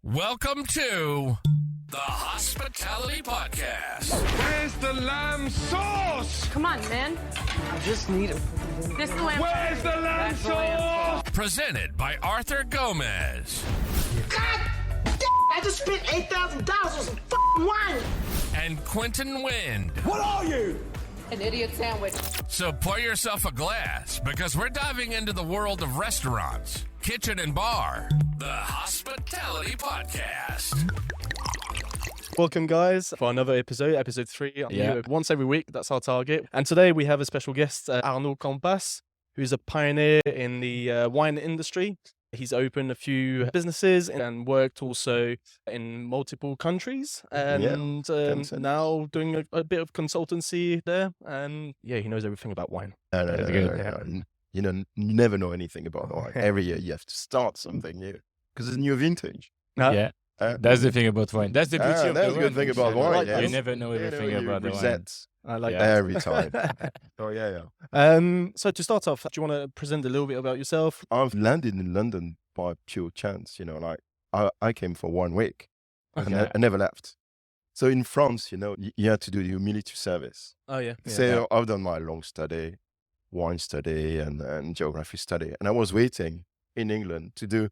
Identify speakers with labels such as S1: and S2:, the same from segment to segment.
S1: Welcome to the Hospitality Podcast.
S2: Where's the lamb sauce?
S3: Come on, man.
S4: I just need it.
S3: This the lamb.
S2: Where's the lamb sauce?
S1: Presented by Arthur Gomez
S5: God damn, I just spent $8,000 on some fucking wine.
S1: and Quentin Wind.
S2: What are you?
S3: An idiot sandwich.
S1: So pour yourself a glass because we're diving into the world of restaurants, kitchen and bar. The Hospitality Podcast.
S6: Welcome, guys, for another episode 3.
S7: Yeah.
S6: Once every week, that's our target. And today we have a special guest, Arnaud Compas, who's a pioneer in the wine industry. He's opened a few businesses and worked also in multiple countries. And now doing a bit of consultancy there. And yeah, he knows everything about wine.
S7: No. You never know anything about wine. Every year you have to start something new because it's a new vintage.
S6: Yeah.
S7: That's
S8: the thing about wine. That's the beauty of
S7: that's
S8: the
S7: a good
S8: wine.
S7: thing about wine.
S8: You never know everything about the wine.
S7: Resets
S6: I like
S7: every time. Oh, yeah.
S6: So to start off, do you want to present a little bit about yourself?
S7: I've landed in London by pure chance, I came for 1 week and I never left. So in France, you had to do the humility service.
S6: Oh, yeah.
S7: So I've done my long study, wine study and geography study. And I was waiting in England to do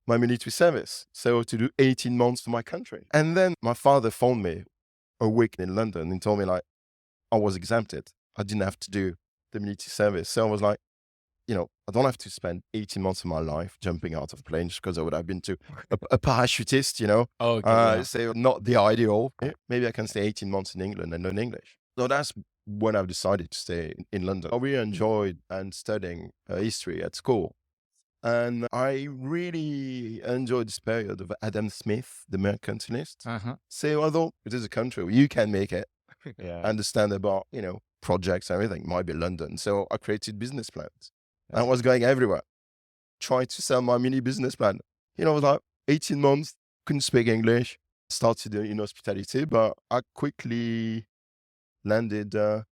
S7: my military service. So to do 18 months for my country. And then my father phoned me a week in London and told me I was exempted. I didn't have to do the military service. So I was like, I don't have to spend 18 months of my life jumping out of planes because I would have been to a parachutist, So not the ideal. Maybe I can stay 18 months in England and learn English. So that's when I've decided to stay in London. I really enjoyed studying history at school. And I really enjoyed this period of Adam Smith, the mercantilist. So I thought it is a country where you can make it, understand about, projects and everything. Might be London. So I created business plans. And I was going everywhere, trying to sell my mini business plan. I was like 18 months, couldn't speak English, started in hospitality, but I quickly landed a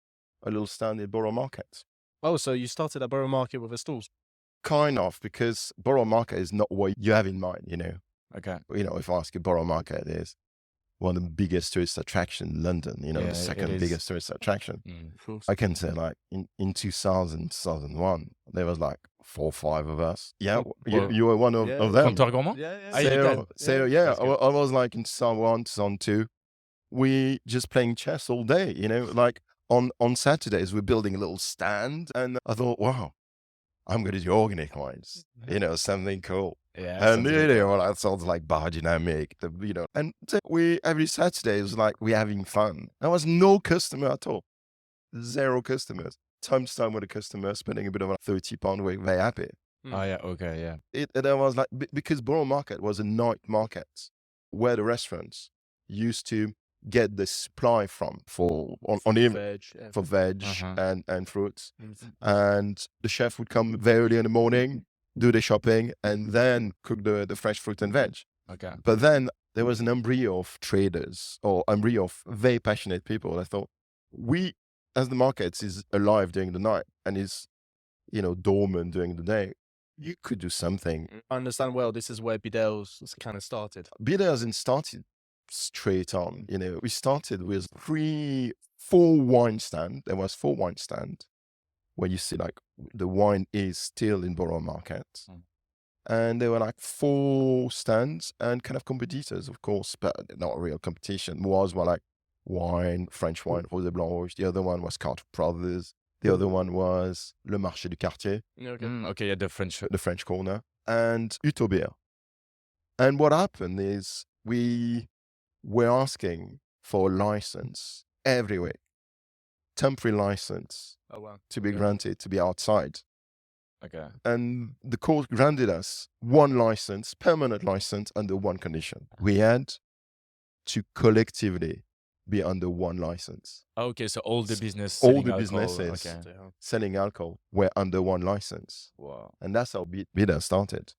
S7: little stand in Borough Market.
S6: Oh, so you started at Borough Market with a stalls?
S7: Kind of, because Borough Market is not what you have in mind,
S8: Okay.
S7: If I ask you, Borough Market is one of the biggest tourist attractions in London, the second biggest tourist attraction. I can say in 2000, 2001, there was 4 or 5 of us. Yeah, you were one of them.
S8: Comptoir Gourmand?
S7: I was in 2001, 2002. We just playing chess all day, on Saturdays, we're building a little stand. And I thought, wow, I'm going to do organic wines, something cool.
S8: Yeah.
S7: And that sounds like bar dynamic, and so every Saturday it was we're having fun. There was no customer at all. 0 customers. Time to time with a customer spending a bit of £30, we're very happy.
S8: Oh, yeah. Okay. Yeah.
S7: It was because Borough Market was a night market where the restaurants used to get the supply from for veg and fruits. And the chef would come very early in the morning, do the shopping, and then cook the fresh fruit and veg.
S8: Okay.
S7: But then there was an embryo of traders or embryo of very passionate people. I thought, as the market is alive during the night and is, dormant during the day, you could do something.
S6: I understand well, this is where Bedales kind of started.
S7: Bedales started straight on. We started with 4 wine stand. There was 4 wine stand where you see the wine is still in Borough Market. And there were 4 stands and kind of competitors, of course, but not a real competition. Was wine, French wine, Rosé Blanc Rouge. The other one was Carter Brothers. The other one was Le Marché du Quartier.
S8: Okay, yeah, the French
S7: corner. And Utopia. And what happened is we were asking for a license every week. Temporary license to be granted to be outside.
S8: Okay.
S7: And the court granted us 1 license, permanent license, under 1 condition. We had to collectively be under 1 license.
S8: Okay, so all the businesses selling alcohol
S7: were under 1 license.
S8: Wow.
S7: And that's how Bedales started.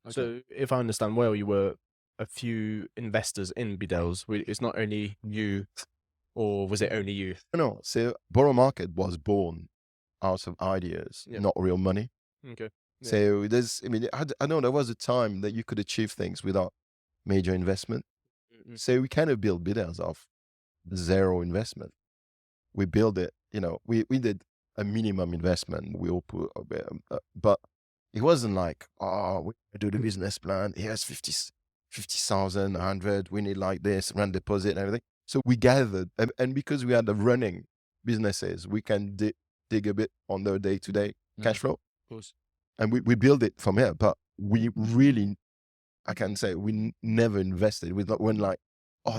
S6: Okay. So if I understand well, you were a few investors in Bedales. It's not only you, or was it only you?
S7: No, so Borough Market was born out of ideas, not real money.
S6: Okay.
S7: So I know there was a time that you could achieve things without major investment. So we kind of built Bedales off zero investment. We built it, we did a minimum investment. We all put, but it wasn't like, we do the business plan. Here's 50,000, 100. We need like this, run deposit and everything. So we gathered, and because we had the running businesses, we can dig a bit on the day-to-day cash flow.
S6: Of course.
S7: And we build it from here. But we really, I can say, we never invested. We weren't like,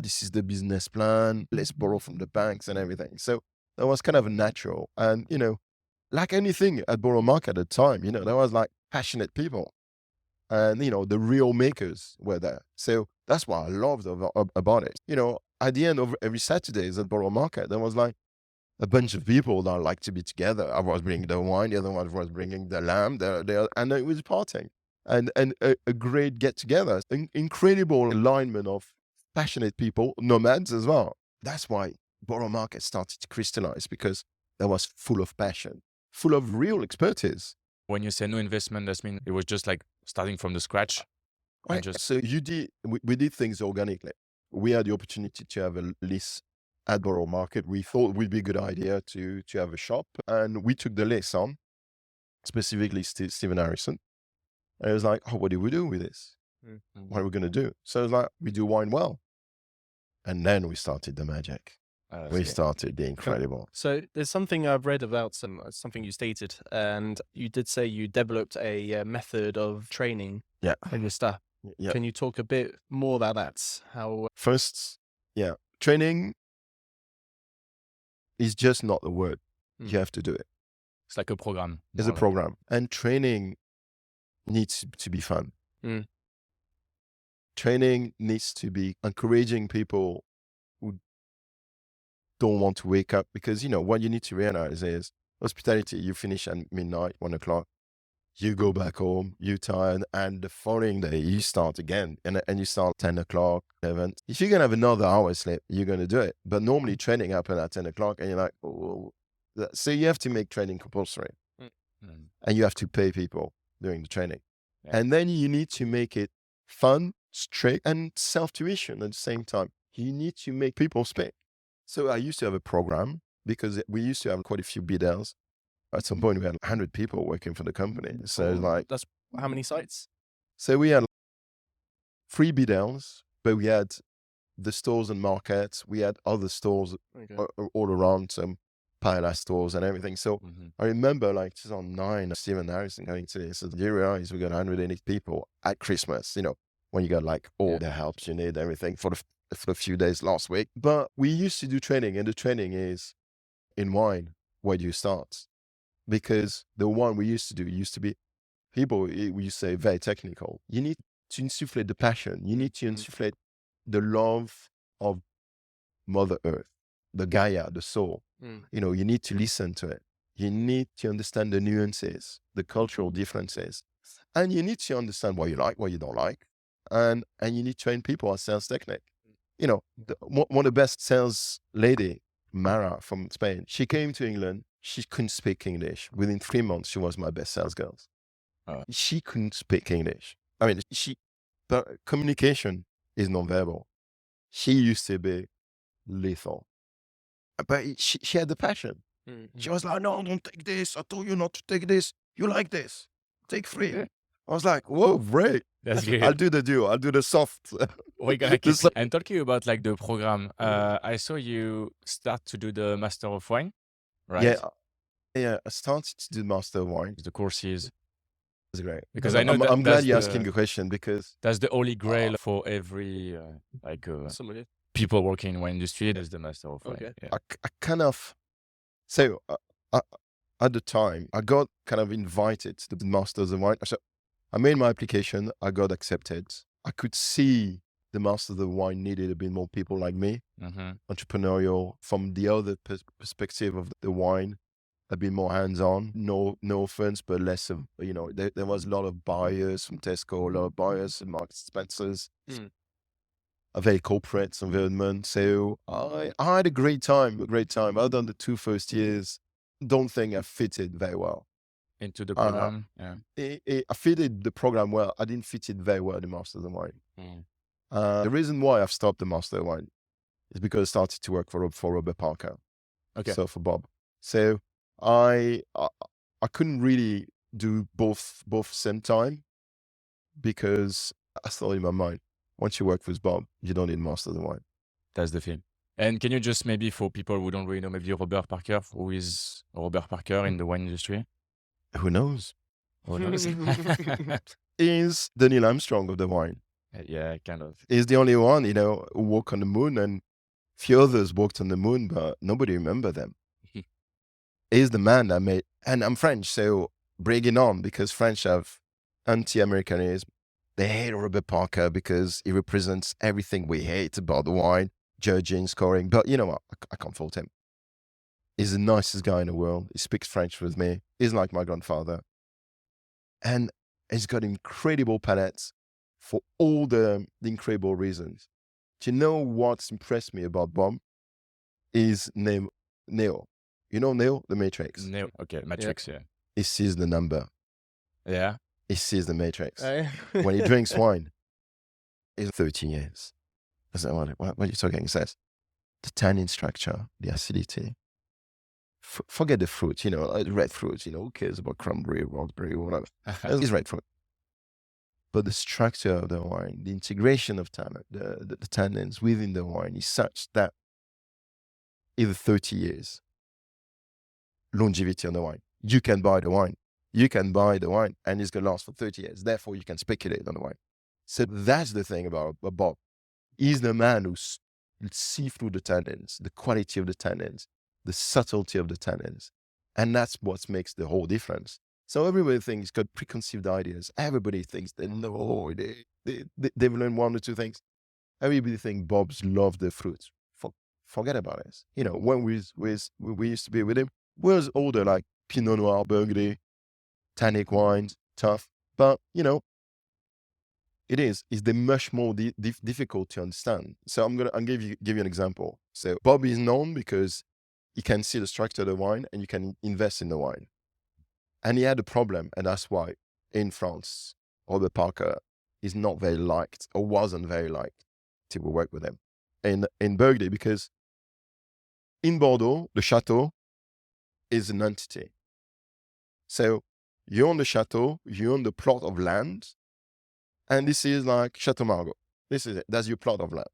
S7: this is the business plan. Let's borrow from the banks and everything. So that was kind of natural. And, like anything at Borough Market at the time, there was like passionate people. And, the real makers were there. So that's what I loved about it. At the end of every Saturdays at Borough Market, there was like a bunch of people that like to be together. I was bringing the wine, the other one was bringing the lamb, and it was partying. And a great get-together. Incredible alignment of passionate people, nomads as well. That's why Borough Market started to crystallize, because that was full of passion, full of real expertise.
S8: When you say no investment, that means it was just like starting from the scratch?
S7: Right. So we did things organically. We had the opportunity to have a lease at Borough Market. We thought it would be a good idea to have a shop, and we took the lease on, specifically Stephen Harrison. And it was like, what do we do with this? Mm-hmm. What are we going to do? So it was like, we do wine well. And then we started the magic. We started the incredible.
S6: So there's something I've read about, something you stated, and you did say you developed a method of training for your staff.
S7: Yeah.
S6: Can you talk a bit more about that? How?
S7: First, training is just not the word. You have to do it.
S8: It's like a program.
S7: It's a program. And training needs to be fun. Training needs to be encouraging people who don't want to wake up, because, what you need to realize is hospitality, you finish at midnight, 1 o'clock, you go back home, you're tired, and the following day you start again, and you start 10 o'clock, 11. If you're going to have another hour sleep, you're going to do it. But normally training happens at 10 o'clock, and you're like, so you have to make training compulsory. And you have to pay people during the training. Yeah. And then you need to make it fun, strict, and self-tuition at the same time. You need to make people speak. So I used to have a program, because we used to have quite a few Bedales. At some point, we had 100 people working for the company. So
S6: that's how many sites?
S7: So we had 3 Bedales, but we had the stores and markets. We had other stores all around, some Paella stores and everything. So I remember 2009, Stephen Harrison going to this. You realize we got 180 people at Christmas, when you got all the helps you need, everything for a few days last week. But we used to do training, and the training is in wine. Where do you start? Because the one we used to be people, we used to say, very technical. You need to insufflate the passion. You need to insufflate the love of Mother Earth, the Gaia, the soul. You need to listen to it. You need to understand the nuances, the cultural differences. And you need to understand what you like, what you don't like. And you need to train people as sales technique. One of the best sales lady, Mara from Spain, she came to England. She couldn't speak English. Within 3 months, she was my best sales girl. She couldn't speak English. I mean, but communication is non-verbal. She used to be lethal. But she had the passion. She was like, no, don't take this. I told you not to take this. You like this. Take 3. I was like, whoa, great.
S8: That's good.
S7: I'll do the duo. I'll do the soft.
S8: We're gonna keep. And talking about the program, I saw you start to do the Master of Wine, right?
S7: Yeah. I started to do Master of Wine.
S8: The courses.
S7: It's great.
S8: Because I know
S7: I'm glad you're asking a question, because
S8: that's the holy grail for every people working in wine industry. Is the Master of Wine.
S7: Okay. Yeah. I kind of at the time I got kind of invited to the Masters of Wine. So I made my application. I got accepted. I could see the Masters of Wine needed a bit more people like me, entrepreneurial, from the other perspective of the wine, a bit more hands-on. No offense, but less of, there was a lot of buyers from Tesco, a lot of buyers from Marks & Spencer's, a very corporate environment. So I had a great time. Other than the 2 first years, don't think I fitted very well
S8: into the program.
S7: I fitted the program well. I didn't fit it very well, the Masters of Wine. The reason why I've stopped the master of wine is because I started to work for Robert Parker.
S8: Okay.
S7: So for Bob. So I couldn't really do both same time because I thought in my mind, once you work with Bob, you don't need master of the wine.
S8: That's the thing. And can you just maybe for people who don't really know, maybe Robert Parker, who is Robert Parker in the wine industry?
S7: Who knows?
S8: Who knows?
S7: Is the Neil Armstrong of the wine.
S8: Yeah, kind of.
S7: He's the only one, who walked on the moon, and few others walked on the moon, but nobody remember them. He's the man that made, and I'm French, so bring it on, because French have anti-Americanism. They hate Robert Parker because he represents everything we hate about the wine, judging, scoring. But you know what? I can't fault him. He's the nicest guy in the world. He speaks French with me. He's like my grandfather. And he's got incredible palettes for all the incredible reasons. Do you know what's impressed me about Bob? Is Neo. You know Neo, the Matrix?
S8: Neo. Okay, Matrix, yeah.
S7: He sees the number.
S8: Yeah.
S7: He sees the Matrix. When he drinks wine, it's 30 years. I said, what are you talking? He says, the tannin structure, the acidity. Forget the fruit, like red fruit, who cares about cranberry, raspberry, whatever. It's red fruit. But the structure of the wine, the integration of tannin, the tannins within the wine is such that either 30 years longevity on the wine. You can buy the wine. You can buy the wine and it's going to last for 30 years. Therefore, you can speculate on the wine. So that's the thing about Bob. He's the man who see through the tannins, the quality of the tannins, the subtlety of the tannins. And that's what makes the whole difference. So everybody thinks he's got preconceived ideas. Everybody thinks they know, they've learned one or two things. Everybody thinks Bob's love the fruits. Forget about it. When we used to be with him, we was older, like Pinot Noir, Burgundy, tannic wines, tough. But, it's the much more difficult to understand. So I'll give you an example. So Bob is known because you can see the structure of the wine and you can invest in the wine. And he had a problem, and that's why in France, Robert Parker is not very liked or wasn't very liked to work with him in Burgundy, because in Bordeaux, the chateau is an entity. So you own the chateau, you own the plot of land, and this is like Chateau Margaux. This is it. That's your plot of land.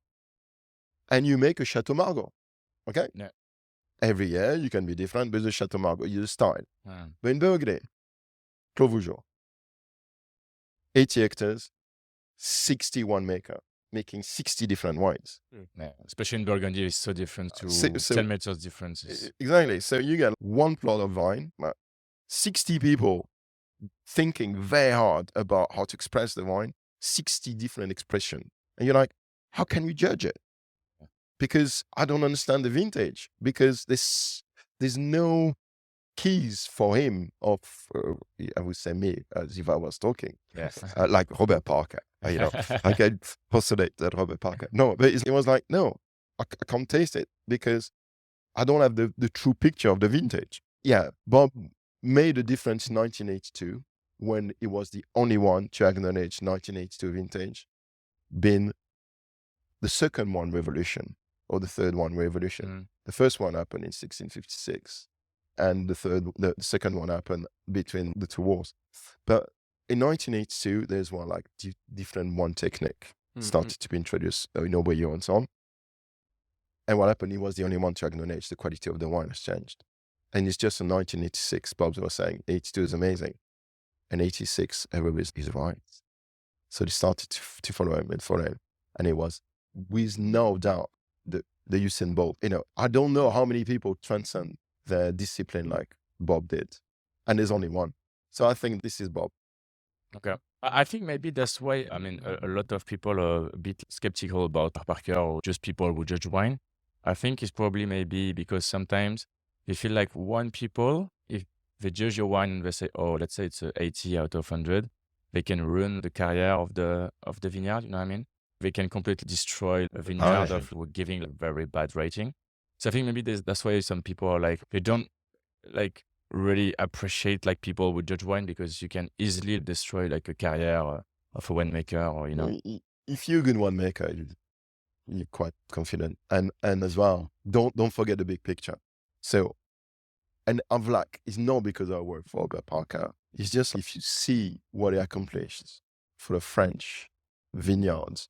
S7: And you make a Chateau Margaux, okay?
S8: Yeah.
S7: Every year you can be different, but the Chateau Margaux is a style. But in Burgundy, Clos Vougeot, 80 hectares, 60 winemaker, making 60 different wines.
S8: Yeah. Especially in Burgundy, it's so different to 10 meters differences.
S7: Exactly. So you get one plot of vine, 60 people thinking very hard about how to express the wine, 60 different expressions. And you're like, how can we judge it? Because I don't understand the vintage, because there's no keys for him of, I would say me, as if I was talking, like Robert Parker. I can postulate that Robert Parker. No, but it was like, no, I can't taste it because I don't have the true picture of the vintage. Yeah, Bob made a difference in 1982 when he was the only one to acknowledge 1982 vintage being the second one revolution or the third one revolution. The first one happened in 1656 and the second one happened between the two wars. But in 1982, there's one like different one technique started to be introduced, Bayeux and so on. And what happened, he was the only one to acknowledge the quality of the wine has changed. And it's just in 1986, Bob was saying, 82 is amazing. And 86, everybody is right. So they started to follow him. And it was, with no doubt, the Usain Bolt. I don't know how many people transcend their discipline like Bob did. And there's only one. So I think this is Bob.
S8: Okay. I think maybe that's why, a lot of people are a bit skeptical about Parker or just people who judge wine. I think it's probably maybe because sometimes they feel like one people, if they judge your wine and they say, oh, let's say it's a 80 out of 100, they can ruin the career of the vineyard, you know what I mean? They can completely destroy a vineyard of giving a very bad rating. So I think maybe that's why some people are like, they don't like really appreciate like people who judge wine because you can easily destroy like a career of a winemaker or,
S7: if you're a good winemaker, you're quite confident. And as well, don't forget the big picture. So, and I'm like, it's not because I work for Robert Parker. It's just if you see what he accomplished for the French vineyards,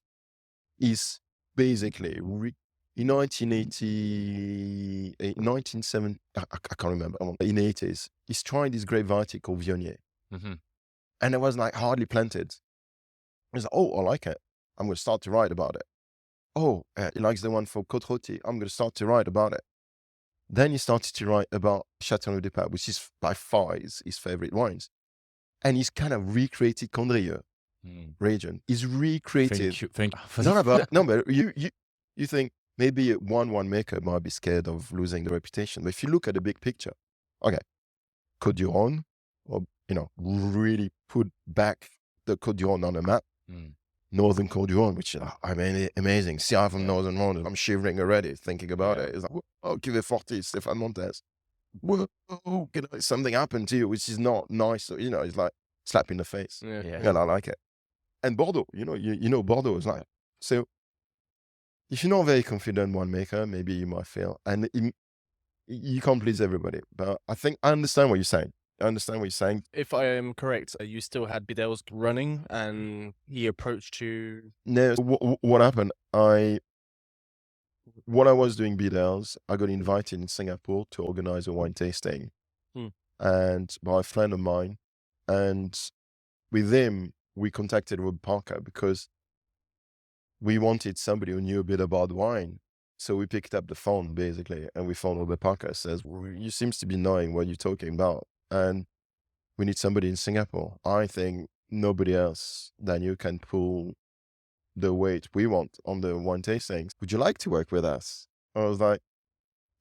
S7: is basically in 1980, 1970, I can't remember, in the 80s, he's trying this great variety called Viognier.
S8: Mm-hmm.
S7: And it was like hardly planted. He's like, oh, I like it. I'm going to start to write about it. Oh, he likes the one for Côte-Rôtie. I'm going to start to write about it. Then he started to write about Châteauneuf-du-Pape, which is by far his favorite wines. And he's kind of recreated Condrieu region. He's recreated.
S8: Thank you.
S7: No, but you think maybe one winemaker might be scared of losing the reputation. But if you look at the big picture, okay, Côte d'Iron, or really put back the Côte d'Iron on the map. Northern Côte d'Iron, which is amazing. See, I'm from Northern Rhône. I'm shivering already thinking about it. It's like, oh, Cuvée Forti, Stéphane Montes. Whoa, something happened to you, which is not nice. It's like slap in the face.
S6: Yeah.
S7: I like it. And Bordeaux, you know Bordeaux is like, so if you're not a very confident winemaker, maybe you might fail. And you can't please everybody. But I think I understand what you're saying.
S6: If I am correct, you still had Bedales running, and he approached you.
S7: No, what happened? When I was doing Bedales, I got invited in Singapore to organize a wine tasting, and by a friend of mine, and with him we contacted Rob Parker because we wanted somebody who knew a bit about wine. So we picked up the phone basically, and we phoned Robert Parker. Says, "You seems to be knowing what you're talking about, and we need somebody in Singapore. I think nobody else than you can pull the weight we want on the wine tastings. Would you like to work with us?" I was like,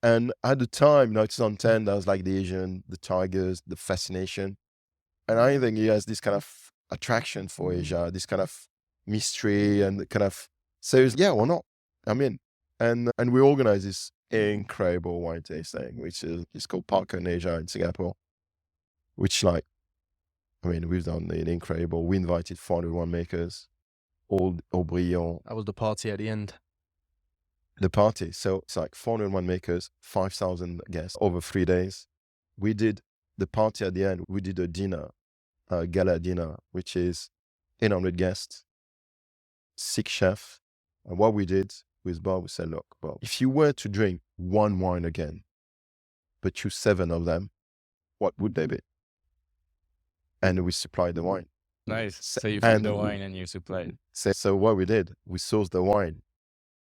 S7: and at the time, 2010, that was like the Asian, the tigers, the fascination. And I think he has this kind of attraction for Asia, this kind of mystery and kind of, so yeah, why not? I'm in. And we organize this incredible wine tasting, which is called Parker in Asia in Singapore, which we've done an incredible. We invited 400 winemakers, all brilliant.
S6: That was the party at the end.
S7: The party. So it's like 400 winemakers, 5,000 guests over 3 days. We did the party at the end. We did a dinner, a gala dinner, which is 800 guests, 6 chefs. And what we did with Bob, we said, look, Bob, if you were to drink one wine again, but choose 7 of them, what would they be? And we supplied the wine.
S8: Nice. So you found the wine and you supplied.
S7: So what we did, we sourced the wine.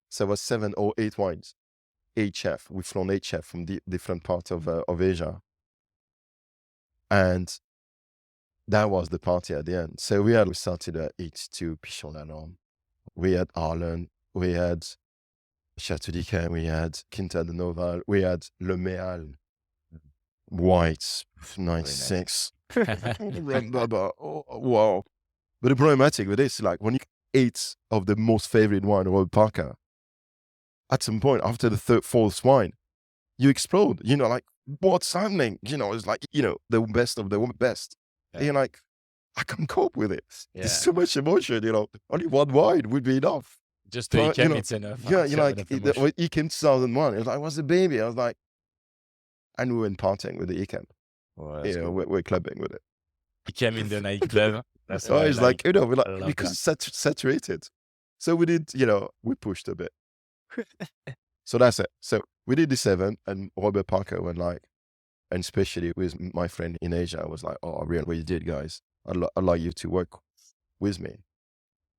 S7: So it was 7 or 8 wines. 8 chefs. We flown 8 chefs from different parts of Asia. And that was the party at the end. So we started at H2 Pichon-Lalande. We had Arlen. We had Château d'Yquem. We had Quinta de Noval. We had Le Méal. White, 96. Oh, wow. But the problematic with this, like when you 8 of the most favorite wine of Robert Parker, at some point after the 3rd, 4th wine, you explode. Like, what's happening? It's like, the best of the best. Yeah. And you're like, I can't cope with it. Yeah. There's too much emotion, Only one wine would be enough.
S8: Just the Yquem, it's enough.
S7: Yeah, Yquem 2001. It was like, I was a baby. I was like, and we went partying with the Yquem.
S8: Oh,
S7: we're clubbing with it.
S8: Yquem in the nightclub. That's
S7: so it's like, we're like, because it's saturated. So we did, we pushed a bit. So that's it. So we did the 7, and Robert Parker went like, and especially with my friend in Asia, I was like, oh, really, what you did, guys. I'd like you to work with me.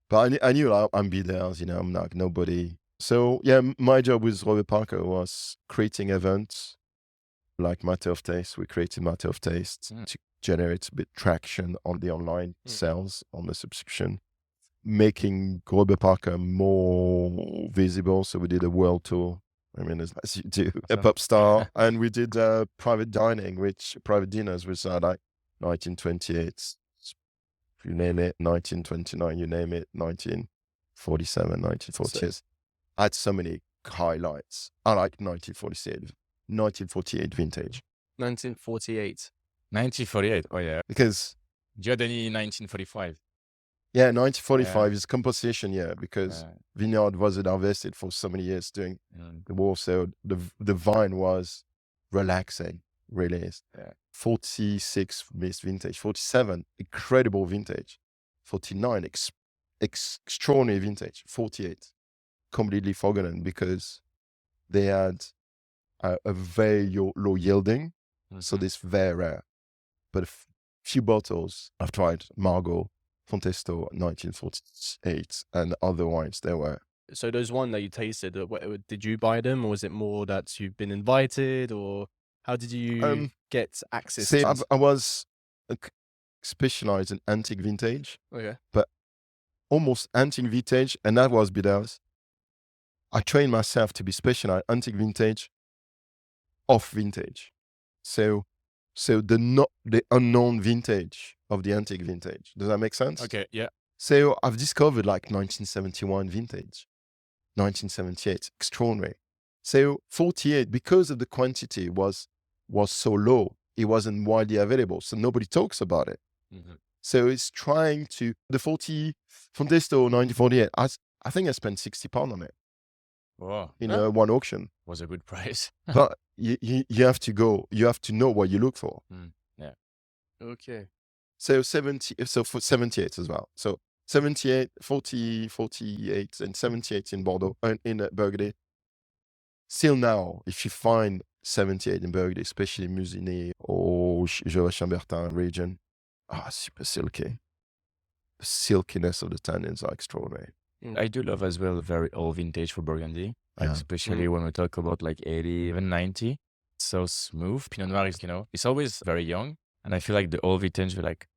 S7: But I knew I'm Bedales, I'm like nobody. So yeah, my job with Robert Parker was creating events like Matter of Taste. We created Matter of Taste to generate a bit traction on the online sales, on the subscription, making Robert Parker more visible. So we did a world tour. As you do, a pop star. And we did private dinners, which are like 1928, you name it, 1929, you name it, 1947, 1948. I had so many highlights. I like 1948 vintage.
S6: 1948.
S8: 1948, oh yeah.
S7: Because...
S8: Do you had any 1945?
S7: Yeah, 1945
S8: Yeah.
S7: is compensation year because
S8: Yeah.
S7: vineyard wasn't harvested for so many years during the war. So the vine was relaxing, really is.
S8: Yeah.
S7: 46 missed vintage, 47 incredible vintage, 49 extraordinary vintage, 48 completely forgotten because they had a very low yielding, so this very rare. But few bottles I've tried, Margot, Fontesto, 1948, and other wines there were.
S6: So those one that you tasted, did you buy them, or was it more that you've been invited, or how did you get access
S7: See,
S6: to?
S7: I was specialized in antique vintage,
S6: Okay.
S7: but almost antique vintage, and that was Bedales. I trained myself to be specialized antique vintage, off vintage. So the unknown vintage of the antique vintage. Does that make sense?
S8: Okay. Yeah.
S7: So I've discovered like 1971 vintage, 1978, extraordinary. So 48, because of the quantity was so low, it wasn't widely available, so nobody talks about it.
S8: Mm-hmm.
S7: So it's trying to the 40 Fontesto 1948. I think I spent £60 on it
S8: Wow.
S7: in one auction.
S8: Was a good price.
S7: But you have to go. You have to know what you look for.
S8: Yeah.
S6: Okay.
S7: So 70. So for 78 as well. So 78, 40, 48, and 78 in Bordeaux, in Burgundy. Still now, if you find 78 in Burgundy, especially Musigny or Jura-Chambertin region, super silky. The silkiness of the tannins are extraordinary.
S8: I do love as well very old vintage for Burgundy, like especially when we talk about like 80, even 90. It's so smooth. Pinot Noir is, it's always very young. And I feel like the old vintage are like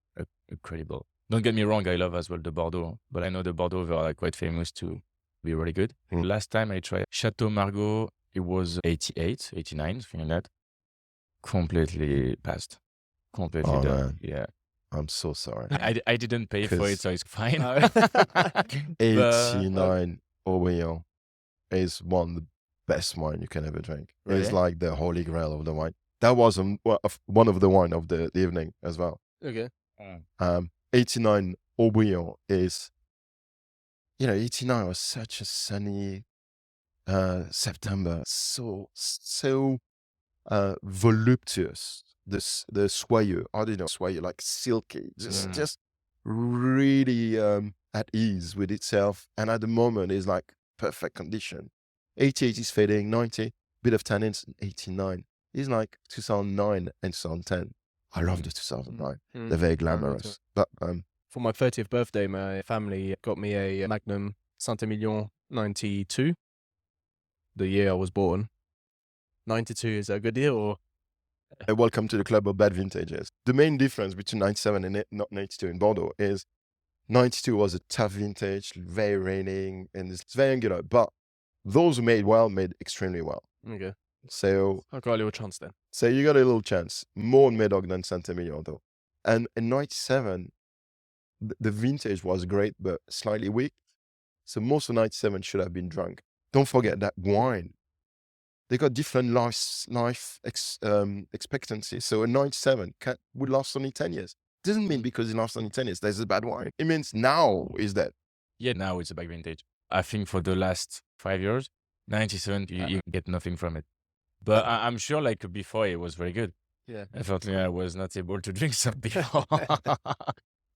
S8: incredible. Don't get me wrong, I love as well the Bordeaux, but I know the Bordeaux are like quite famous to be really good. Last time I tried Chateau Margaux, it was 88, 89, something like that. Completely passed. Completely done.
S7: Man.
S8: Yeah.
S7: I'm so sorry.
S8: I didn't pay for it, so it's fine.
S7: 89 Aubryon is one of the best wine you can ever drink.
S8: Really?
S7: It's like the holy grail of the wine. That was one of the wine of the evening as well.
S6: Okay.
S7: 89 Aubryon is, 89 was such a sunny September, so voluptuous. The soyeux, I don't know, soyeux, like silky, just really at ease with itself. And at the moment, it's like perfect condition. 88 is fading, 90, bit of tannins, 89 is like 2009 and 2010. I love the 2009. They're very glamorous. But
S6: for my 30th birthday, my family got me a Magnum Saint-Emilion 92, the year I was born. 92 is a good deal, or?
S7: Welcome to the club of bad vintages. The main difference between 97 and not 92 in Bordeaux is 92 was a tough vintage, very raining, and it's very angular. But those who made well made extremely well.
S6: Okay.
S7: So
S6: I got a little chance then.
S7: So you got a little chance. More Médoc than Saint-Emilion though. And in 97, the vintage was great, but slightly weak. So most of 97 should have been drunk. Don't forget that wine, they got different life expectancy. So a 97 would last only 10 years. Doesn't mean because it lasts only 10 years, there's a bad wine. It means now is that.
S8: Yeah, now it's a bad vintage. I think for the last 5 years, 97, you get nothing from it. But I'm sure like before it was very good.
S6: Yeah.
S8: Unfortunately, I was not able to drink some before.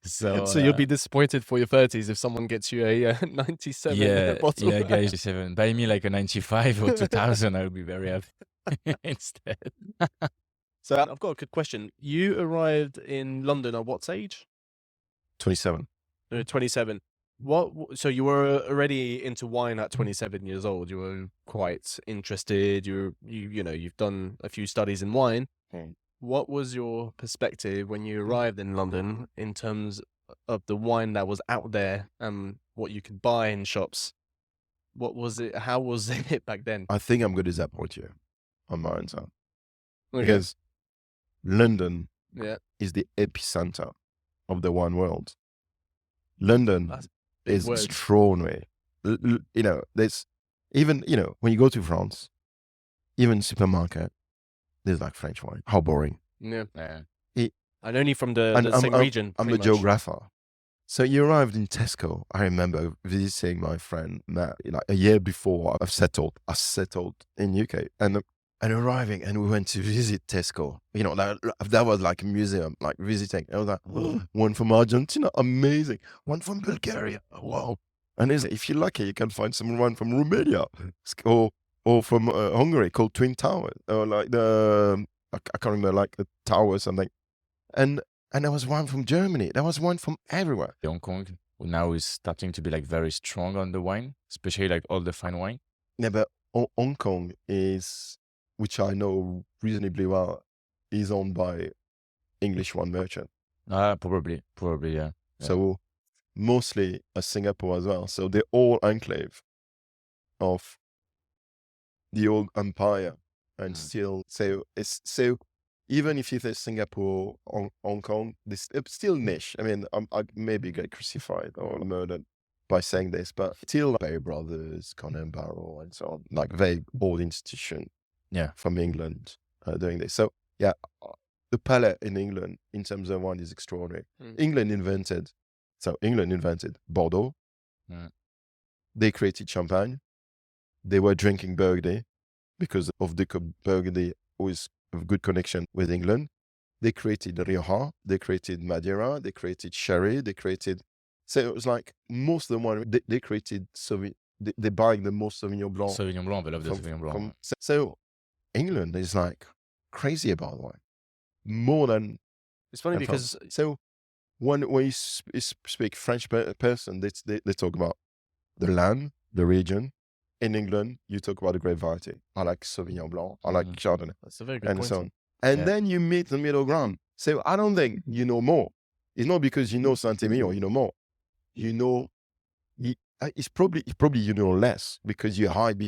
S8: So
S6: you'll be disappointed for your 30s if someone gets you a 97 bottle.
S8: Yeah, guys, 97. Buy me like a 95 or 2000. I would be very happy instead.
S6: So I've got a good question. You arrived in London at what age?
S7: 27.
S6: 27. So you were already into wine at 27 years old. You were quite interested. You've done a few studies in wine. What was your perspective when you arrived in London in terms of the wine that was out there and what you could buy in shops? What was it? How was it back then?
S7: I think I'm going to disappoint you on my answer.
S6: Okay.
S7: Because London
S6: Yeah.
S7: is the epicenter of the wine world. London
S6: That's big
S7: is
S6: word.
S7: extraordinary. There's even, when you go to France, even supermarket, there's like French wine. How boring.
S6: Yeah.
S8: Yeah.
S6: And only from the same region.
S7: I'm a
S6: pretty much.
S7: geographer. So you arrived in Tesco. I remember visiting my friend Matt like a year before I settled in UK and arriving, and we went to visit Tesco. You know, that was like a museum, like visiting. I was like, one from Argentina, amazing. One from Bulgaria, wow. And if you're lucky, you can find someone from Romania or from Hungary called Twin Towers, or like I can't remember, like the tower or something. And there was one from Germany. There was one from everywhere.
S8: Hong Kong now is starting to be like very strong on the wine, especially like all the fine wine.
S7: Yeah, but Hong Kong is, which I know reasonably well, is owned by English wine merchant.
S8: Probably, yeah.
S7: So mostly Singapore as well. So they're all enclave of the old empire, and still, so even if you say Singapore, Hong Kong, it's still niche. I mean, I maybe get crucified or murdered by saying this, but still Bay Brothers, Conan Barrow, and so on, like very old institution from England doing this. So yeah, the palate in England in terms of wine is extraordinary. England invented Bordeaux. They created champagne. They were drinking Burgundy because of the Burgundy was a good connection with England. They created Rioja. They created Madeira. They created Sherry. So it was like most of the wine they created. They buying the most Sauvignon Blanc.
S8: Sauvignon Blanc, they love the Sauvignon Blanc.
S7: So England is like crazy about wine, more than.
S6: It's funny because
S7: so when you speak French person, they talk about the land, the region. In England, you talk about the grape variety. I like Sauvignon Blanc. I like Chardonnay.
S6: That's a very good
S7: and
S6: point.
S7: so on. And then you meet the middle ground. So I don't think you know more. It's not because you know Saint-Emilion, you know more. You know, it's probably you know less because you hide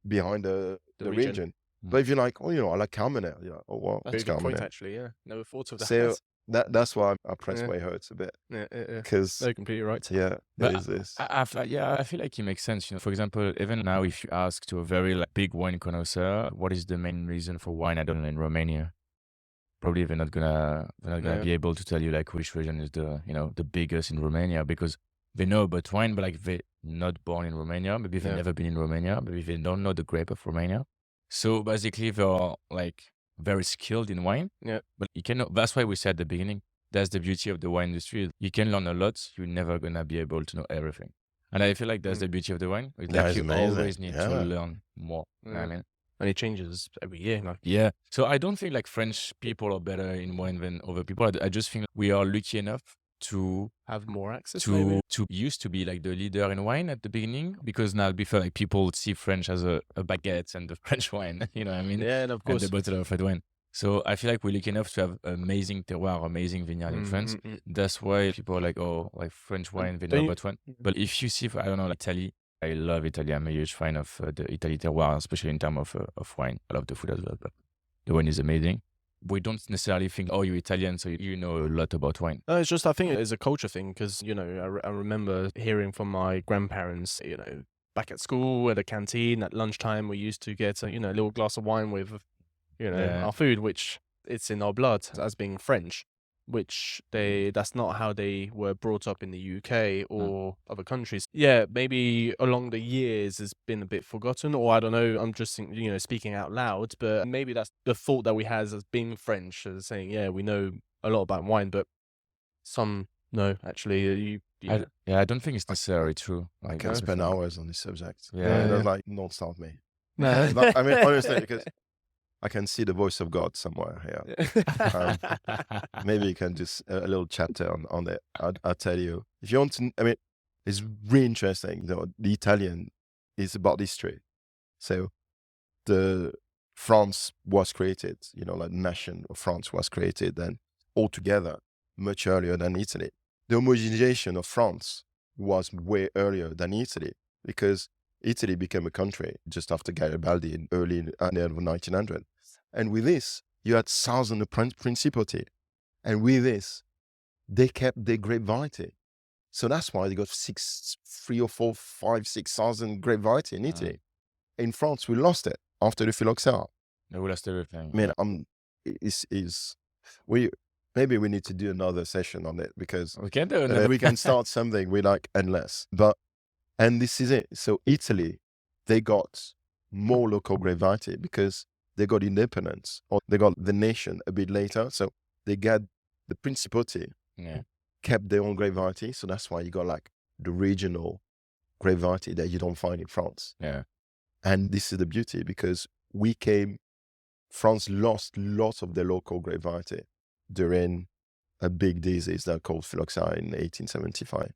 S7: behind the region. But if you're like, I like Carmenère, you're like, oh wow,
S6: that's a good point actually. Yeah, never thought of that.
S7: So that's why I press way hurts a bit.
S6: Yeah.
S7: Because
S6: they're completely right.
S7: Yeah, there is this.
S8: I feel like it makes sense. For example, even now, if you ask to a very big wine connoisseur, what is the main reason for wine, I don't know, in Romania? Probably they're not gonna be able to tell you like which region is the biggest in Romania, because they know about wine, but like they're not born in Romania. Maybe they've never been in Romania. Maybe they don't know the grape of Romania. So basically, they're like very skilled in wine.
S6: Yeah.
S8: But you cannot. That's why we said at the beginning. That's the beauty of the wine industry. You can learn a lot. You're never gonna be able to know everything. And I feel like that's the beauty of the wine. It's like you always need to learn more. You know what I mean?
S6: And it changes every year.
S8: Yeah. So I don't think like French people are better in wine than other people. I just think we are lucky enough to
S6: have more access
S8: to used to be like the leader in wine at the beginning, because now before like people see French as a baguette and the French wine, you know what I mean?
S6: Yeah, and of course.
S8: And the bottle of red wine. So I feel like we're lucky enough to have amazing terroir, amazing vineyard in France. That's why people are like, oh, like French wine, they know about wine. But if you see, I don't know, like Italy, I love Italy. I'm a huge fan of the Italy terroir, especially in terms of wine. I love the food as well, but the wine is amazing. We don't necessarily think, oh, you're Italian, so you know a lot about wine.
S6: No, it's just, I think it's a culture thing, because, I remember hearing from my grandparents, back at school, at the canteen, at lunchtime, we used to get a little glass of wine with, our food, which it's in our blood as being French, which that's not how they were brought up in the UK or other countries. Yeah, maybe along the years has been a bit forgotten, or I don't know, I'm just speaking out loud, but maybe that's the thought that we has as being French, as saying, yeah, we know a lot about wine, but some no, actually.
S8: I don't think it's necessarily true.
S7: I can spend hours on this subject.
S8: Yeah.
S7: Like, don't stop me.
S6: No.
S7: I mean, honestly, because I can see the voice of God somewhere here. Maybe you can just a little chapter on it. I'll tell you. If you want to, I mean, it's really interesting. The Italian is about history. So the France was created, like the nation of France was created then altogether much earlier than Italy. The homogenization of France was way earlier than Italy, because Italy became a country just after Garibaldi in early 1900. And with this, you had thousands of principality. And with this, they kept their grape variety. So that's why they got 6,000 grape variety in Italy. In France, we lost it after the phylloxera.
S8: We lost everything.
S7: I mean, maybe we need to do another session on it because
S8: We can do another.
S7: we can start something we like endless. And this is it. So Italy, they got more local grape variety because they got independence, or they got the nation a bit later. So they got the Principauty,
S8: Yeah.
S7: kept their own grape variety. So that's why you got like the regional grape variety that you don't find in France.
S8: Yeah.
S7: And this is the beauty because France lost lots of their local grape variety during a big disease that called phylloxera in 1875.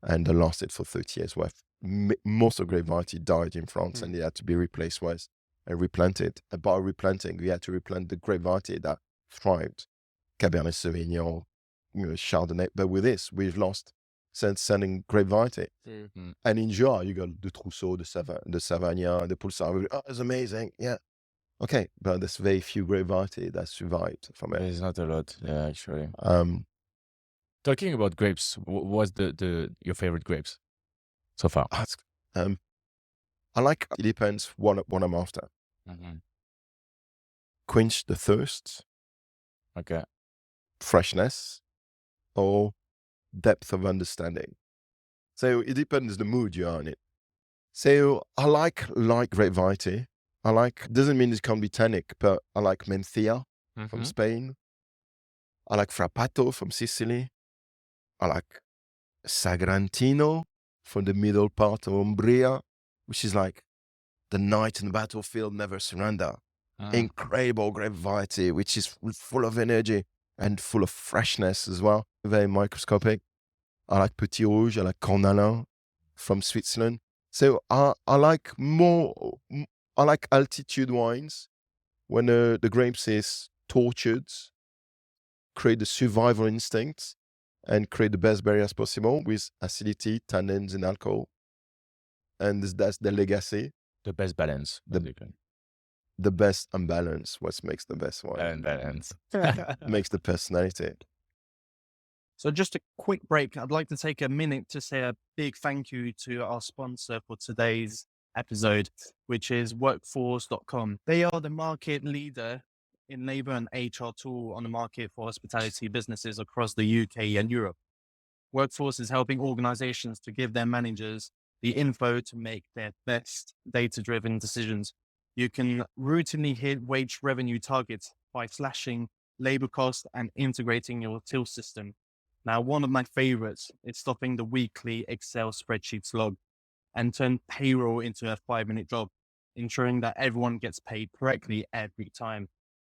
S7: And they lost it for 30 years. Where most of grape variety died in France and they had to be replaced with and replanted. And by replanting, we had to replant the grape variety that thrived. Cabernet Sauvignon, Chardonnay. But with this, we've lost sending grape variety. And in Jura, you got the Trousseau, the Savagnin, the Pulsar. Oh, it's amazing. Yeah. Okay. But there's very few grape variety that survived from it.
S8: There's not a lot. Yeah, actually. Talking about grapes, what's your favorite grapes so far?
S7: I like, it depends what I'm after. Quench the thirst,
S8: Okay.
S7: freshness, or depth of understanding. So it depends the mood you're in it. So I like grape variety. Doesn't mean it can't be tannic, but I like Mencia from Spain. I like Frappato from Sicily. I like Sagrantino from the middle part of Umbria, which is like the knight in the battlefield never surrender. Incredible grape variety, which is full of energy and full of freshness as well. Very microscopic. I like Petit Rouge. I like Cornalin from Switzerland. So I like altitude wines when the grapes is tortured, create the survival instincts, and create the best barriers possible with acidity, tannins, and alcohol. And that's the legacy.
S8: The best balance.
S7: The best unbalance, what makes the best wine.
S8: Balance.
S7: Makes the personality.
S6: So just a quick break. I'd like to take a minute to say a big thank you to our sponsor for today's episode, which is workforce.com. They are the market leader in labor and HR tool on the market for hospitality businesses across the UK and Europe. Workforce is helping organizations to give their managers the info to make their best data-driven decisions. You can routinely hit wage revenue targets by slashing labor costs and integrating your till system. Now, one of my favorites is stopping the weekly Excel spreadsheets log and turn payroll into a 5-minute job, ensuring that everyone gets paid correctly every time.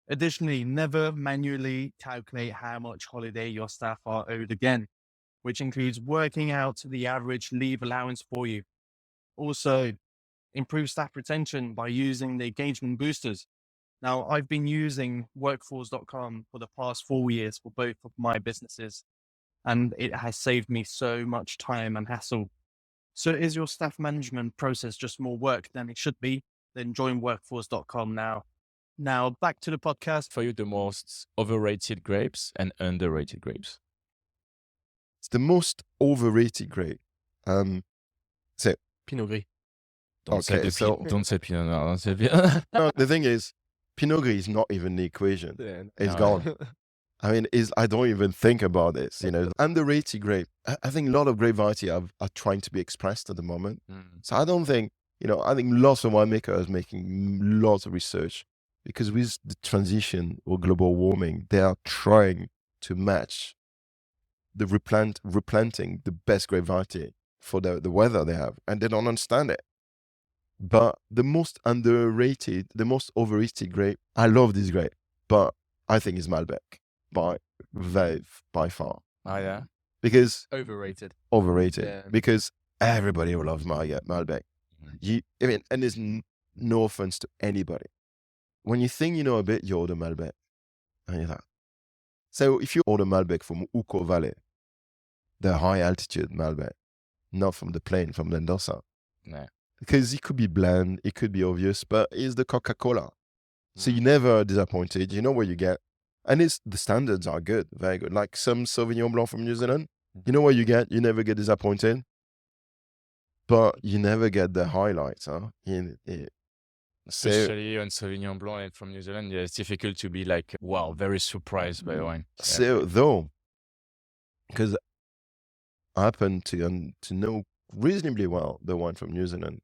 S6: Additionally, never manually calculate how much holiday your staff are owed again, which includes working out the average leave allowance for you. Also, improve staff retention by using the engagement boosters. Now, I've been using workforce.com for the past 4 years for both of my businesses, and it has saved me so much time and hassle. So is your staff management process just more work than it should be? Then join workforce.com now. Now, back to the podcast.
S8: For you, the most overrated grapes and underrated grapes?
S7: It's the most overrated grape.
S6: Pinot Gris.
S8: Don't say Pinot Noir. Don't say
S7: No, the thing is, Pinot Gris is not even the equation. It's gone. I mean, I don't even think about this, Underrated grape. I think a lot of grape variety are trying to be expressed at the moment. So I don't think, I think lots of winemakers making lots of research because with the transition or global warming, they are trying to match the replanting the best grape variety for the weather they have, and they don't understand it. But the most underrated, the most overrated grape, I love this grape, but I think it's Malbec by far.
S8: Oh, yeah?
S7: Because
S6: Overrated. Yeah.
S7: Because everybody loves Malbec. And there's no offense to anybody. When you think you know a bit, you order Malbec. And you're like, so if you order Malbec from Uco Valley, the high altitude Malbec, not from the plain, from Mendoza.
S8: No.
S7: Because it could be bland, it could be obvious, but it's the Coca-Cola. So you're never disappointed. You know what you get. And the standards are good, very good. Like some Sauvignon Blanc from New Zealand, you know what you get. You never get disappointed. But you never get the highlights, huh? So,
S8: Especially on Sauvignon Blanc and from New Zealand, yeah, it's difficult to be like, wow, very surprised by wine. Yeah.
S7: so though, because I happen to know reasonably well the wine from New Zealand,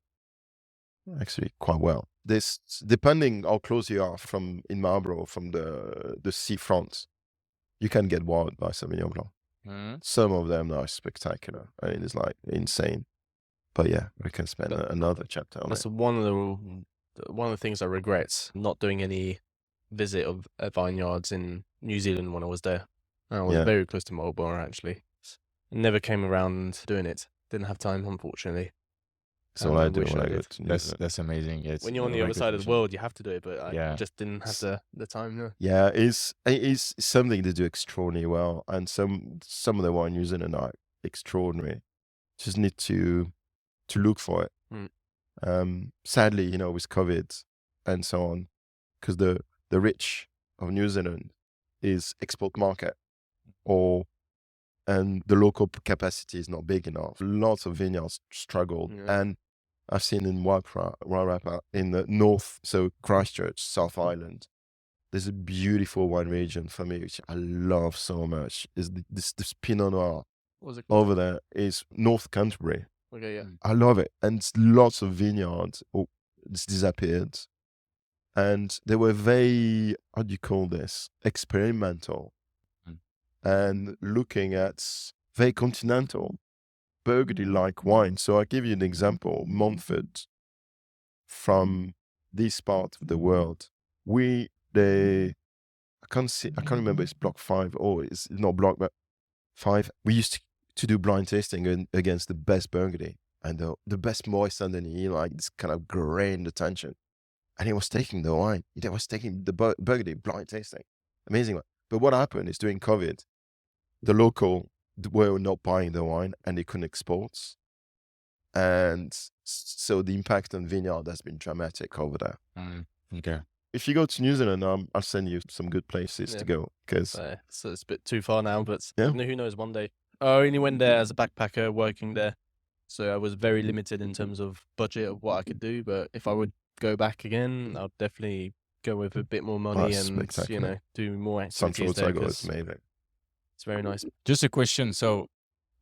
S7: actually quite well. This, depending how close you are from in Marlborough, from the seafront, you can get wowed by Sauvignon Blanc.
S8: Mhm.
S7: Some of them are spectacular. I mean, it's like insane. But yeah, we can spend another chapter on
S6: That's
S7: it.
S6: one of the things I regret, not doing any visit of vineyards in New Zealand when I was there. I was
S7: Yeah.
S6: very close to Marlborough, actually. Never came around doing it. Didn't have time, unfortunately.
S7: So I do
S6: wish
S7: when
S6: I
S7: I go
S6: did.
S7: to New
S8: That's
S7: Zealand.
S8: that's amazing. Yeah, it's
S6: When you're on
S8: a
S6: the
S8: very
S6: other
S8: good
S6: side of the
S8: question.
S6: world, you have to do it, but I
S8: Yeah.
S6: just didn't have the time. No.
S7: Yeah, it's something to do extraordinarily well, and some of the wine in New Zealand are extraordinary. Just need to look for it. Sadly, with COVID and so on, because the rich of New Zealand is export market, and the local capacity is not big enough. Lots of vineyards struggled,
S6: Yeah.
S7: and I've seen in Wairarapa in the north, so Christchurch, South Island. There's a beautiful wine region for me, which I love so much. Is this Pinot Noir
S6: What was it called?
S7: over there is North Canterbury.
S6: Okay, yeah.
S7: I love it, and it's lots of vineyards. It's disappeared, and they were very, how do you call this, experimental, and looking at very continental Burgundy-like wine. So I give you an example: Montfort, from this part of the world. I can't remember, it's block 5, or it's not block, but 5. We used to do blind tasting against the best Burgundy and the best moist underneath, like this kind of grain attention. And he was taking the wine. He was taking the Burgundy blind tasting. Amazing one. But what happened is during COVID, the local were not buying the wine and they couldn't export. And so the impact on vineyard has been dramatic over there.
S8: Okay.
S7: If you go to New Zealand, I'll send you some good places to go, because
S6: So it's a bit too far now, but
S7: Yeah.
S6: who knows, one day. I only went there as a backpacker working there. So I was very limited in terms of budget of what I could do. But if I would go back again, I'll definitely go with a bit more money
S7: That's
S6: and,
S7: spectacular.
S6: do more
S7: Central
S6: activities there,
S7: Otago is
S6: 'cause
S7: amazing.
S6: it's very nice.
S8: Just a question. So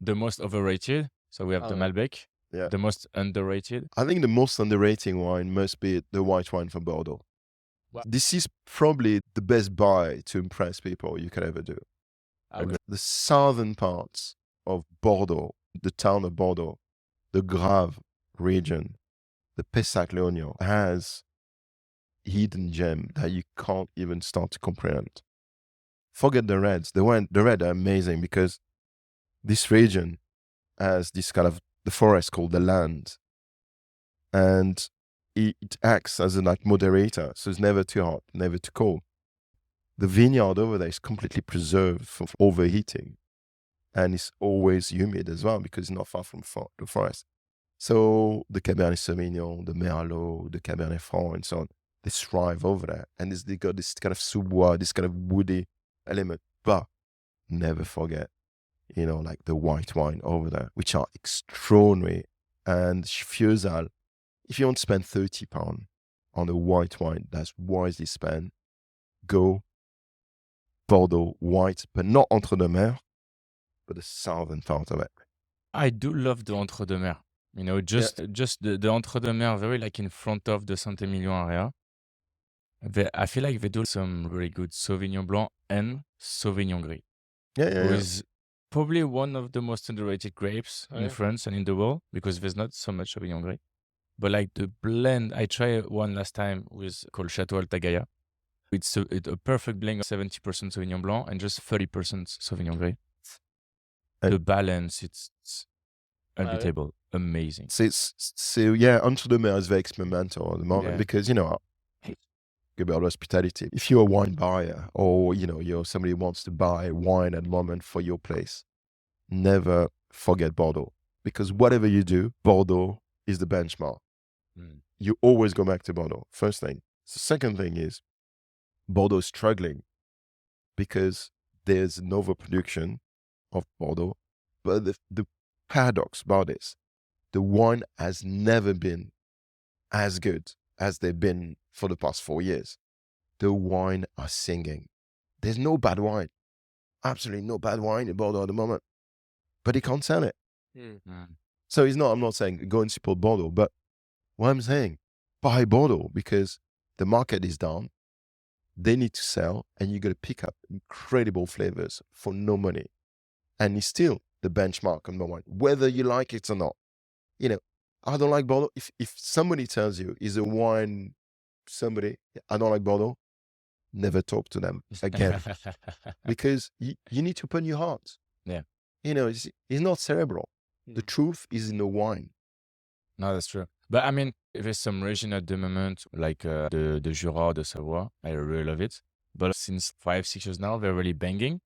S8: the most overrated. So we have the
S6: Oh, yeah.
S8: Malbec.
S7: Yeah.
S8: The most underrated.
S7: I think the most underrated wine must be the white wine from Bordeaux.
S6: Wow.
S7: This is probably the best buy to impress people you can ever do.
S6: I would-
S7: The southern parts of Bordeaux, the town of Bordeaux, the Grave region, the Pessac-Léognan has hidden gem that you can't even start to comprehend. Forget the reds. The red are amazing because this region has this kind of the forest called the land, and it acts as a moderator, so it's never too hot, never too cold. The vineyard over there is completely preserved from overheating, and it's always humid as well because it's not far from the forest. So the Cabernet Sauvignon, the Merlot, the Cabernet Franc, and so on, they thrive over there, and they got this kind of sous-bois, this kind of woody element. But never forget, like the white wine over there, which are extraordinary. And Fiesal, if you want to spend £30 on a white wine that's wisely spent, go Bordeaux white, but not Entre-deux-Mers, but the southern part of it.
S8: I do love the Entre-deux-Mers. Just the Entre-deux-Mers, very like in front of the Saint-Emilion area. I feel like they do some really good Sauvignon Blanc and Sauvignon Gris.
S7: Yeah.
S8: With probably one of the most underrated grapes in
S6: yeah.
S8: France and in the world, because there's not so much Sauvignon Gris. But like the blend, I tried one last time called Chateau Altagaya. It's a perfect blend of 70% Sauvignon Blanc and just 30% Sauvignon Gris.
S7: And-
S8: the balance, it's
S6: yeah.
S8: unbeatable, amazing.
S7: So Entre-deux-Mers is very experimental at the moment
S8: Yeah.
S7: because, about hospitality. If you're a wine buyer or, you're somebody who wants to buy wine at the moment for your place, never forget Bordeaux, because whatever you do, Bordeaux is the benchmark. You always go back to Bordeaux, first thing. The second thing is Bordeaux is struggling because there's an overproduction of Bordeaux. But the paradox about this, the wine has never been as good as they've been for the past 4 years. The wine are singing. There's no bad wine. Absolutely no bad wine in Bordeaux at the moment. But they can't sell it. So I'm not saying go and support Bordeaux, but what I'm saying, buy Bordeaux because the market is down. They need to sell, and you got to pick up incredible flavors for no money. And it's still the benchmark on the wine, whether you like it or not. I don't like Bordeaux. If somebody tells you is a wine, I don't like Bordeaux, never talk to them again. Because you need to open your heart.
S8: Yeah.
S7: It's not cerebral. The truth is in the wine.
S8: No, that's true. But I mean, there's some region at the moment, like the Jura, the Savoie. I really love it. But since 5-6 years now, they're really banging.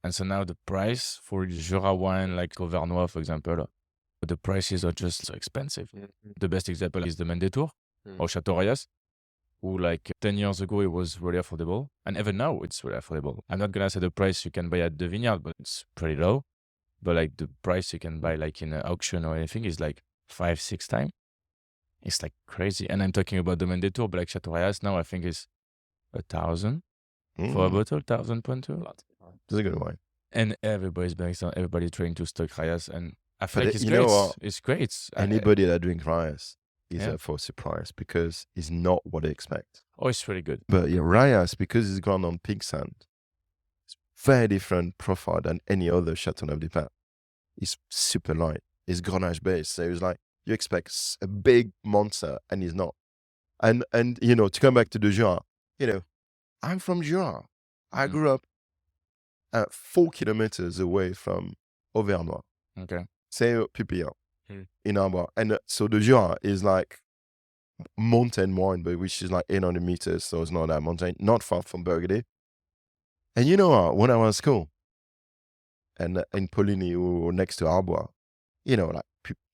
S8: And so now the price for Jura wine, like Auvergnat, for example, the prices are just so expensive. The best example is the Mendetour or Chateau Rayas, who like 10 years ago, it was really affordable. And even now, it's really affordable. I'm not going to say the price you can buy at the vineyard, but it's pretty low. But like the price you can buy like in an auction or anything is like 5-6 times. It's like crazy. And I'm talking about the Mendetour, but like Chateau Rayas now I think is 1,000 for a bottle, 1,000.2.
S7: It's a good wine.
S8: And everybody's buying some, everybody's trying to stock Rayas, and I feel like it's
S7: you
S8: great.
S7: know what?
S8: It's great.
S7: Anybody that drinks Rayas is
S8: Yeah.
S7: up for a surprise because it's not what they expect.
S8: Oh, it's really good.
S7: But Rayas, because it's ground on pig sand, it's very different profile than any other Chateauneuf du Pain. It's super light. It's Grenache based. So it's like you expect a big monster, and it's not. And to come back to the Jura, I'm from Jura. I grew up 4 kilometers away from Auvergnat.
S8: Okay.
S7: C'est Pupillon in Arbois. And so the Jura is like mountain wine, but which is like 800 meters, so it's not that mountain, not far from Burgundy. And when I was at school, and in Poligny or next to Arbois,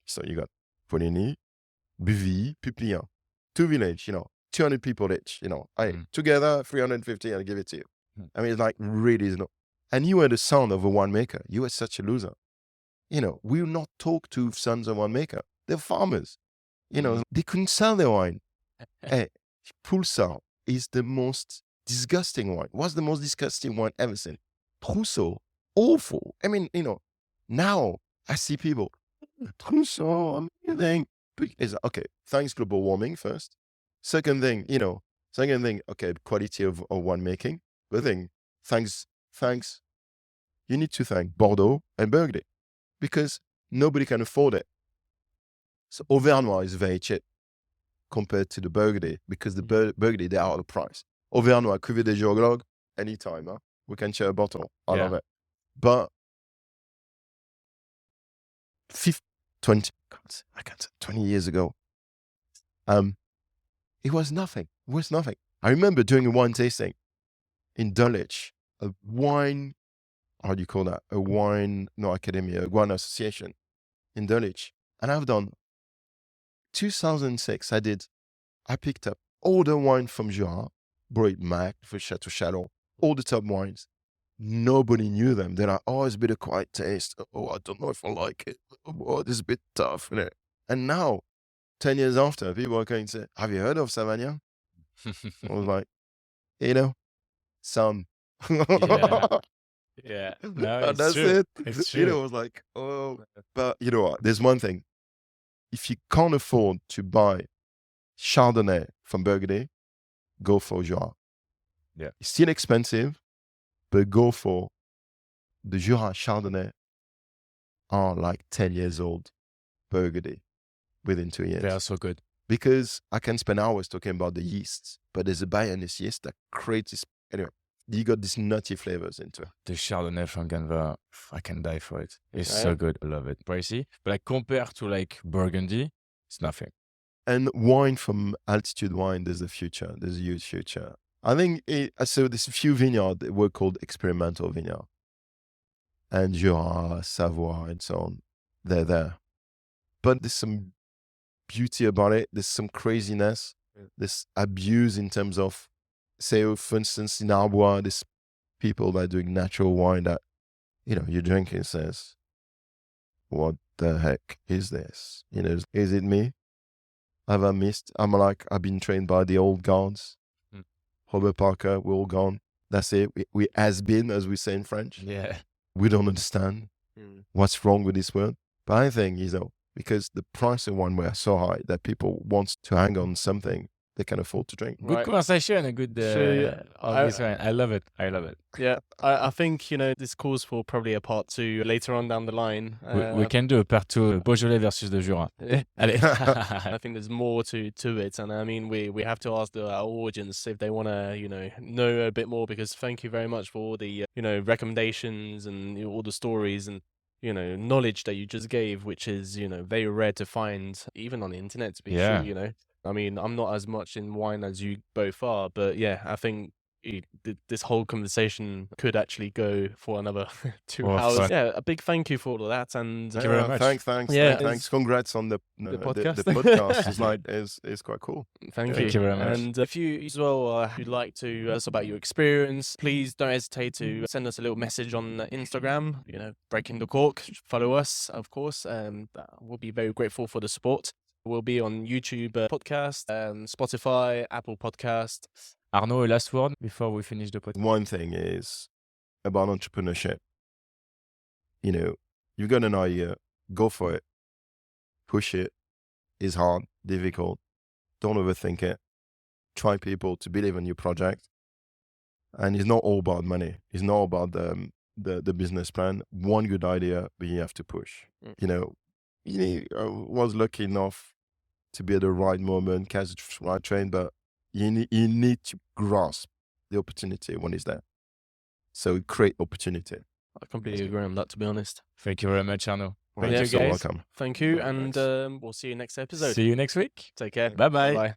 S7: so you got Poligny, Buvy, Pupillon, 2 villages, 200 people each, together 350, I'll give it to you. I mean, it's like really, and you were the son of a winemaker. You were such a loser. We will not talk to sons of winemaker. They're farmers. They couldn't sell their wine. Hey, Pulsar is the most disgusting wine. What's the most disgusting wine ever seen? Trousseau, awful. I mean, now I see people, Trousseau, amazing. Okay, thanks global warming first. Second thing, okay, quality of winemaking. But thanks, you need to thank Bordeaux and Burgundy because nobody can afford it. So Auvergnat is very cheap compared to the Burgundy because the Burgundy, they are out of price. Auvergnat, Cuvée des Géologues, anytime, we can share a bottle. I love it. But 20 years ago, it was nothing. I remember doing a wine tasting in Dulwich, a wine, how do you call that? A wine association in Dulwich. And I've done 2006, I picked up all the wine from Jura, Brouet Mac, for Chateau Chalon, all the top wines. Nobody knew them. They're like, oh, it's a bit of quiet taste. Oh, I don't know if I like it. Oh, this is a bit tough. And now, 10 years after, people are going to say, have you heard of Savagnin? I was like, some.
S8: Yeah. No,
S7: And
S8: it's
S7: that's
S8: true.
S7: it.
S8: It's true.
S7: I was like, oh. But you know what? There's one thing. If you can't afford to buy Chardonnay from Burgundy, go for Jura.
S8: Yeah.
S7: It's still expensive, but go for the Jura Chardonnay are like 10 years old Burgundy within 2 years.
S8: They are so good.
S7: Because I can spend hours talking about the yeasts, but there's a Bayernese yeast that creates this. Anyway, you got these nutty flavors into it.
S8: The Chardonnay from Ganva, I can die for it. It's so good. I love it. Pricey. But like compared to like Burgundy, it's nothing.
S7: And wine from altitude wine, there's a future. There's a huge future. I think, so there's a few vineyards that were called experimental vineyard. And Jura, Savoie, and so on. They're there. But there's some beauty about it. There's some craziness. There's abuse in terms of, say, for instance, in Arbois, there's people that are doing natural wine that, you're drinking says, what the heck is this? Is it me? have I missed? I've been trained by the old guards. Robert Parker, we're all gone. That's it. We has been, as we say in French.
S8: Yeah.
S7: We don't understand what's wrong with this word. But I think, because the price of wine were so high that people want to hang on something they can afford to drink.
S8: Good conversation and a good I love it.
S6: Yeah, I think, this calls for probably a part 2 later on down the line.
S8: We can do a part 2, Beaujolais versus the Jura. Allez.
S6: I think there's more to it. And I mean, we have to ask our audience if they want to, know a bit more, because thank you very much for all the, recommendations and all the stories and, knowledge that you just gave, which is, very rare to find, even on the internet, to be sure, I mean, I'm not as much in wine as you both are, but yeah, I think this whole conversation could actually go for another 2 hours.
S8: Fun.
S6: Yeah, a big thank you for all of that, and
S8: Thank you very much.
S7: Thanks.
S6: Yeah,
S7: Thanks. Congrats on the
S6: podcast.
S7: The podcast is quite cool.
S6: Thank
S8: you very much.
S6: And if you as well would like to tell us about your experience, please don't hesitate to send us a little message on Instagram. Breaking the Cork. Follow us, of course. We'll be very grateful for the support. We'll be on YouTube podcast, Spotify, Apple Podcast.
S8: Arnaud, a last word before we finish the podcast.
S7: One thing is about entrepreneurship. You've got an idea, go for it. Push it. It's hard, difficult. Don't overthink it. Try people to believe in your project. And it's not all about money. It's not about the business plan. One good idea, but you have to push. I was lucky enough to be at the right moment, catch the right train, but you need to grasp the opportunity when it's there. So create opportunity.
S6: I completely agree on that, to be honest.
S8: Thank you very much, Arnaud.
S7: Well,
S8: Thank you,
S7: you're so
S8: guys.
S7: welcome.
S6: Thank you, and we'll see you next episode.
S8: See you next week.
S6: Take care.
S8: Bye-bye.
S6: Bye.